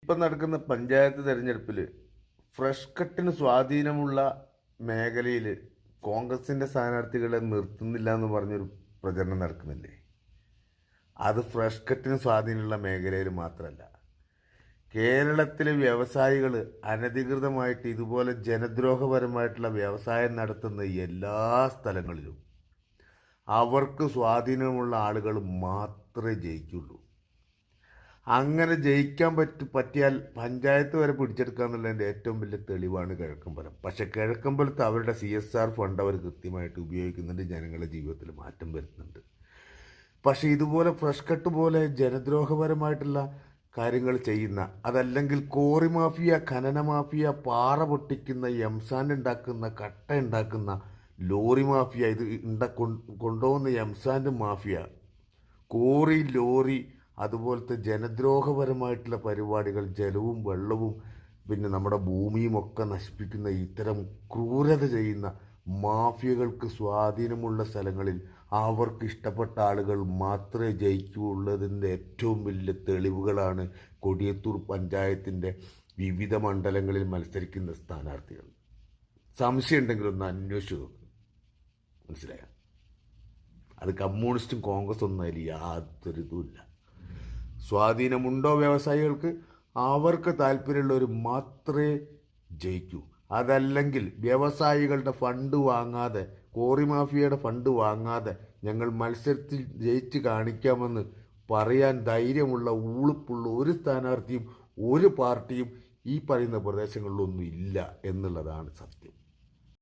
ഇപ്പം നടക്കുന്ന പഞ്ചായത്ത് തെരഞ്ഞെടുപ്പിൽ ഫ്രഷ് കട്ടിന് സ്വാധീനമുള്ള മേഖലയിൽ കോൺഗ്രസിൻ്റെ സ്ഥാനാർത്ഥികളെ നിർത്തുന്നില്ല എന്ന് പറഞ്ഞൊരു പ്രചരണം നടക്കുന്നില്ലേ? അത് ഫ്രഷ് കട്ടിന് സ്വാധീനമുള്ള മേഖലയിൽ മാത്രമല്ല, കേരളത്തിലെ വ്യവസായികൾ അനധികൃതമായിട്ട് ഇതുപോലെ ജനദ്രോഹപരമായിട്ടുള്ള വ്യവസായം നടത്തുന്ന എല്ലാ സ്ഥലങ്ങളിലും അവർക്ക് സ്വാധീനമുള്ള ആളുകൾ മാത്രമേ ജയിക്കുള്ളൂ. അങ്ങനെ ജയിക്കാൻ പറ്റിയാൽ പഞ്ചായത്ത് വരെ പിടിച്ചെടുക്കുക എന്നുള്ളതിൻ്റെ ഏറ്റവും വലിയ തെളിവാണ് കിഴക്കമ്പലം. പക്ഷേ കിഴക്കമ്പലത്ത് അവരുടെ CSR ഫണ്ട് അവർ കൃത്യമായിട്ട് ഉപയോഗിക്കുന്നുണ്ട്, ജനങ്ങളുടെ ജീവിതത്തിൽ മാറ്റം വരുത്തുന്നുണ്ട്. പക്ഷേ ഇതുപോലെ ഫ്രഷ് കട്ട് പോലെ ജനദ്രോഹപരമായിട്ടുള്ള കാര്യങ്ങൾ ചെയ്യുന്ന, അതല്ലെങ്കിൽ കോറി മാഫിയ, ഖനന മാഫിയ, പാറ പൊട്ടിക്കുന്ന, എംസാൻഡ് ഉണ്ടാക്കുന്ന, കട്ട ഉണ്ടാക്കുന്ന ലോറി മാഫിയ, ഇത് കൊണ്ടുപോകുന്ന എംസാൻഡ് മാഫിയ, കോറി ലോറി, അതുപോലത്തെ ജനദ്രോഹപരമായിട്ടുള്ള പരിപാടികൾ, ജലവും വെള്ളവും പിന്നെ നമ്മുടെ ഭൂമിയും ഒക്കെ നശിപ്പിക്കുന്ന ഇത്തരം ക്രൂരത ചെയ്യുന്ന മാഫിയകൾക്ക് സ്വാധീനമുള്ള സ്ഥലങ്ങളിൽ അവർക്ക് ഇഷ്ടപ്പെട്ട ആളുകൾ മാത്രമേ ജയിക്കുകയുള്ളതിൻ്റെ ഏറ്റവും വലിയ തെളിവുകളാണ് കൊടിയത്തൂർ പഞ്ചായത്തിൻ്റെ വിവിധ മണ്ഡലങ്ങളിൽ മത്സരിക്കുന്ന സ്ഥാനാർത്ഥികൾ. സംശയം ഉണ്ടെങ്കിൽ ഒന്ന് അന്വേഷിച്ച് നോക്കും, മനസ്സിലായോ? അത് കമ്മ്യൂണിസ്റ്റും കോൺഗ്രസും ഒന്നും അതിൽ യാതൊരു ഇതുമില്ല. സ്വാധീനമുണ്ടോ വ്യവസായികൾക്ക്, അവർക്ക് താല്പര്യമുള്ളവർ മാത്രമേ ജയിക്കൂ. അതല്ലെങ്കിൽ വ്യവസായികളുടെ ഫണ്ട് വാങ്ങാതെ, കോറി മാഫിയയുടെ ഫണ്ട് വാങ്ങാതെ ഞങ്ങൾ മത്സരത്തിൽ ജയിച്ച് കാണിക്കാമെന്ന് പറയാൻ ധൈര്യമുള്ള, ഊളുപ്പുള്ള ഒരു സ്ഥാനാർത്ഥിയും ഒരു പാർട്ടിയും ഈ പറയുന്ന പ്രദേശങ്ങളിലൊന്നും ഇല്ല എന്നുള്ളതാണ് സത്യം.